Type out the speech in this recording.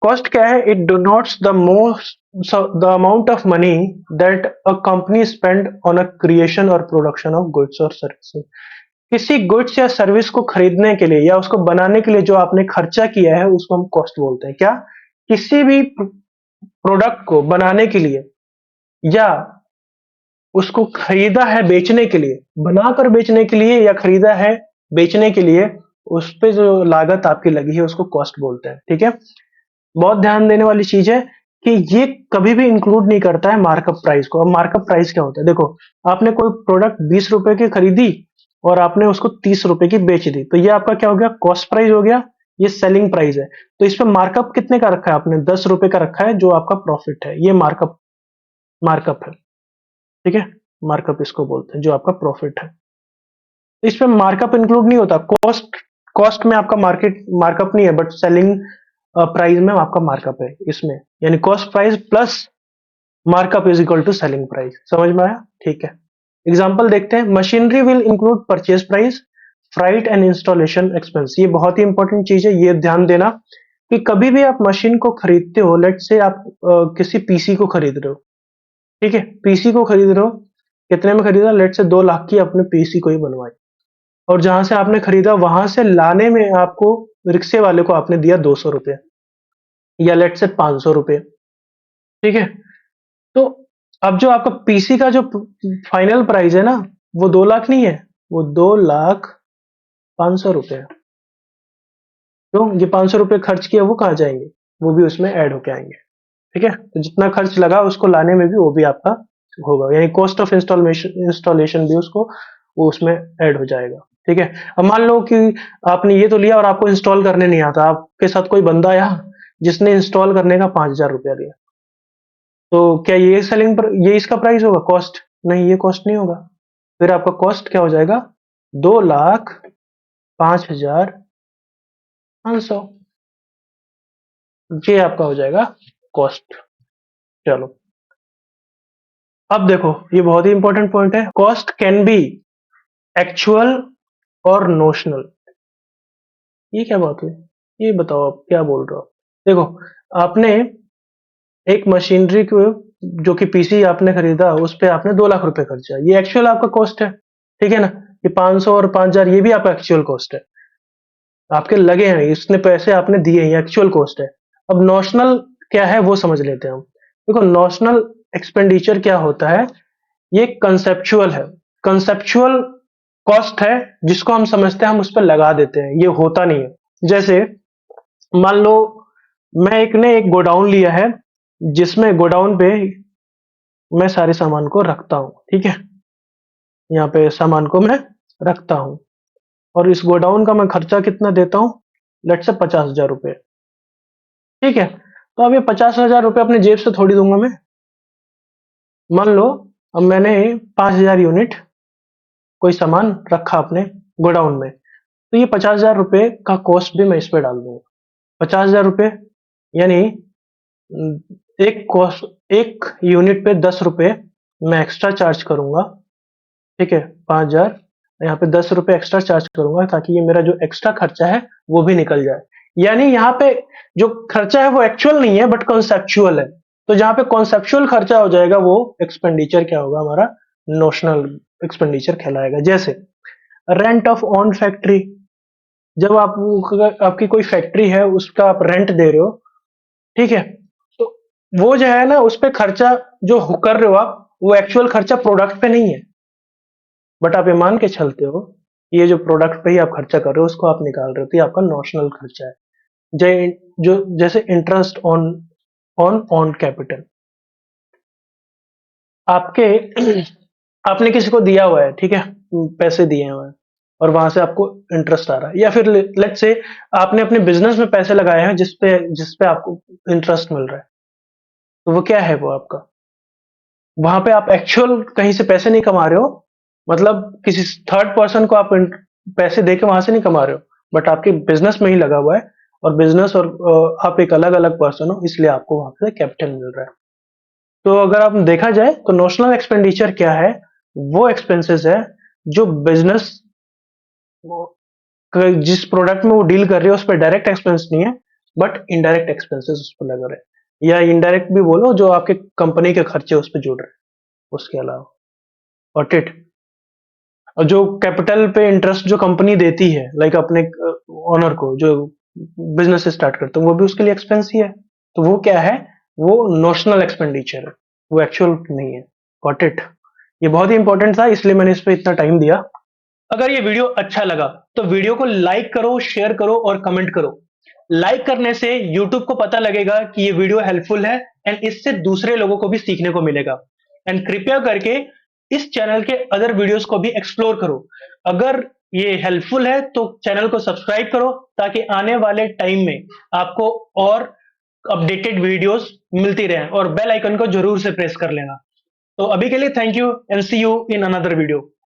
Cost क्या है? It denotes the amount of money that a company spend on a creation और production of goods और services. किसी goods या service को खरीदने के लिए या उसको बनाने के लिए जो आपने खर्चा किया है उसको हम कॉस्ट बोलते हैं। क्या? किसी भी प्रोडक्ट को बनाने के लिए या उसको खरीदा है बेचने के लिए, बनाकर बेचने के लिए या खरीदा है बेचने के लिए, उस पे जो लागत आपकी लगी है उसको कॉस्ट बोलते हैं। ठीक है, बहुत ध्यान देने वाली चीज है कि ये कभी भी इंक्लूड नहीं करता है मार्कअप प्राइस को। अब मार्कअप प्राइस क्या होता है? देखो, आपने कोई प्रोडक्ट 20 रुपए की खरीदी और आपने उसको 30 रुपए की बेच दी, तो ये आपका क्या हो गया? कॉस्ट प्राइस हो गया। ये सेलिंग प्राइस है। तो इस पे मार्कअप कितने का रखा है आपने? 10 रुपए का रखा है, जो आपका प्रॉफिट है। ये मार्कअप मार्कअप है। ठीक है, मार्कअप इसको बोलते हैं, जो आपका प्रॉफिट है। इस पे मार्कअप इंक्लूड नहीं होता। कॉस्ट कॉस्ट में आपका मार्केट मार्कअप नहीं है, बट सेलिंग प्राइस में आपका मार्कअप है इसमें। यानी cost price plus markup is equal to selling price. समझ में आया? ठीक है, एग्जांपल देखते हैं। Machinery will include purchase price, freight and installation expense. ये बहुत ही इंपॉर्टेंट चीज है, ये ध्यान देना कि कभी भी आप मशीन को खरीदते हो, लेट से आप किसी पीसी को खरीद रहे हो। ठीक है, पीसी को खरीद रहे हो, कितने में खरीदा? लेट से 2 लाख की अपने पीसी को ही बनवाई, और जहां से आपने खरीदा वहां से लाने में आपको रिक्शे वाले को आपने दिया 200 रुपये या लेट से 500 रुपये। ठीक है, तो अब जो आपका पीसी का जो फाइनल प्राइस है ना, वो 2 लाख नहीं है, वो 2,05,000 रुपये है। क्यों? ये 500 रुपये खर्च किया, वो कहाँ जाएंगे? वो भी उसमें ऐड होके आएंगे। ठीक है, तो जितना खर्च लगा उसको लाने में भी वो भी आपका होगा, यानी कॉस्ट ऑफ इंस्टॉलेशन भी उसको वो उसमें ऐड हो जाएगा। ठीक है, अब मान लो कि आपने ये तो लिया और आपको इंस्टॉल करने नहीं आता, आपके साथ कोई बंदा आया जिसने इंस्टॉल करने का 5,000 रुपया लिया, तो क्या ये ये इसका प्राइस होगा? कॉस्ट नहीं, ये कॉस्ट नहीं होगा। फिर आपका कॉस्ट क्या हो जाएगा? 2,05,500। ये आपका हो जाएगा कॉस्ट। चलो, अब देखो, ये बहुत ही इंपॉर्टेंट पॉइंट है। कॉस्ट कैन बी एक्चुअल और नोशनल। ये क्या बात हुई? ये बताओ, आप क्या बोल रहे हो? देखो, आपने एक मशीनरी को, जो कि पीसी आपने खरीदा, उस पे आपने 2 लाख रुपए खर्चा, ये एक्चुअल आपका कॉस्ट है। ठीक है ना? ये 500 और 5,000 ये भी आपका एक्चुअल कॉस्ट है, आपके लगे हैं, इसने पैसे आपने दिए हैं, एक्चुअल कॉस्ट है। अब नॉशनल क्या है वो समझ लेते हैं हम। देखो, नॉशनल एक्सपेंडिचर क्या होता है? ये कंसेप्चुअल है। कंसेप्चुअल कॉस्ट है जिसको हम समझते हैं, हम उस पर लगा देते हैं, ये होता नहीं है। जैसे मान लो मैं एक ने एक गोडाउन लिया है, जिसमें गोडाउन पे मैं सारे सामान को रखता हूँ। ठीक है, यहाँ पे सामान को मैं रखता हूँ, और इस गोडाउन का मैं खर्चा कितना देता हूँ? लेट से 50,000 रुपये। ठीक है, तो अब ये 50,000 रुपये अपने जेब से थोड़ी दूंगा मैं। मान लो अब मैंने 5,000 यूनिट कोई सामान रखा अपने गोडाउन में, तो ये 50,000 रुपये का कॉस्ट भी मैं इस पे डाल दूंगा। 50,000 रुपये यानी एक कॉस्ट, एक यूनिट पे 10 रुपये मैं एक्स्ट्रा चार्ज करूंगा। ठीक है, 5,000, यहाँ पे 10 रुपये एक्स्ट्रा चार्ज करूंगा, ताकि ये मेरा जो एक्स्ट्रा खर्चा है वो भी निकल जाए। यानी यहाँ पे जो खर्चा है वो एक्चुअल नहीं है, बट कॉन्सेप्चुअल है। तो जहां पे कॉन्सेप्चुअल खर्चा हो जाएगा, वो एक्सपेंडिचर क्या होगा? हमारा नोशनल एक्सपेंडिचर कहलाएगा। जैसे रेंट ऑफ ओन फैक्ट्री। जब आप आपकी कोई फैक्ट्री है, उसका आप रेंट दे रहे हो, ठीक है, तो वो जो है ना, उस पे खर्चा जो कर रहे हो आप, वो एक्चुअल खर्चा प्रोडक्ट पे नहीं है, बट आप ये मान के चलते हो, ये जो प्रोडक्ट पे ही आप खर्चा कर रहे हो उसको आप निकाल रहे हो, तो ये आपका नॉशनल खर्चा है। जो जैसे interest on on on capital. आपके आपने किसी को दिया हुआ है, ठीक है, पैसे दिए हुए हैं, और वहां से आपको इंटरेस्ट आ रहा है, या फिर लेट्स से आपने अपने बिजनेस में पैसे लगाए हैं जिस पे आपको इंटरेस्ट मिल रहा है, तो वो क्या है? वो आपका, वहां पे आप एक्चुअल कहीं से पैसे नहीं कमा रहे हो, मतलब किसी थर्ड पर्सन को आप पैसे देके वहां से नहीं कमा रहे हो, बट आपके बिजनेस में ही लगा हुआ है, और बिजनेस और आप एक अलग अलग पर्सन हो, इसलिए आपको वहां से कैपिटल मिल रहा है। तो अगर आप देखा जाए तो नोशनल एक्सपेंडिचर क्या है? वो एक्सपेंसेस है जो बिजनेस जिस प्रोडक्ट में वो डील कर रही है उस पर डायरेक्ट एक्सपेंस नहीं है, बट इनडायरेक्ट एक्सपेंसेस उस पर लग रहे हैं, या इनडायरेक्ट भी बोलो जो आपके कंपनी के खर्चे उस पर जुड़ रहे हैं उसके अलावा। Got it. और जो कैपिटल पे इंटरेस्ट जो कंपनी देती है लाइक अपने ओनर को जो बिजनेस स्टार्ट करते हैं, वो भी उसके लिए एक्सपेंस ही है। तो वो क्या है, वो नोशनल एक्सपेंडिचर है, वो एक्चुअल नहीं है। Got it. ये बहुत ही इंपॉर्टेंट था इसलिए मैंने इस पे इतना टाइम दिया। अगर ये वीडियो अच्छा लगा तो वीडियो को लाइक करो, शेयर करो और कमेंट करो। लाइक करने से YouTube को पता लगेगा कि ये वीडियो हेल्पफुल है एंड इससे दूसरे लोगों को भी सीखने को मिलेगा। एंड कृपया करके इस चैनल के अदर वीडियोस को भी एक्सप्लोर करो। अगर ये हेल्पफुल है तो चैनल को सब्सक्राइब करो ताकि आने वाले टाइम में आपको और अपडेटेड वीडियोस मिलती रहे, और बेल आइकन को जरूर से प्रेस कर लेना। तो अभी के लिए thank you and see you in another video.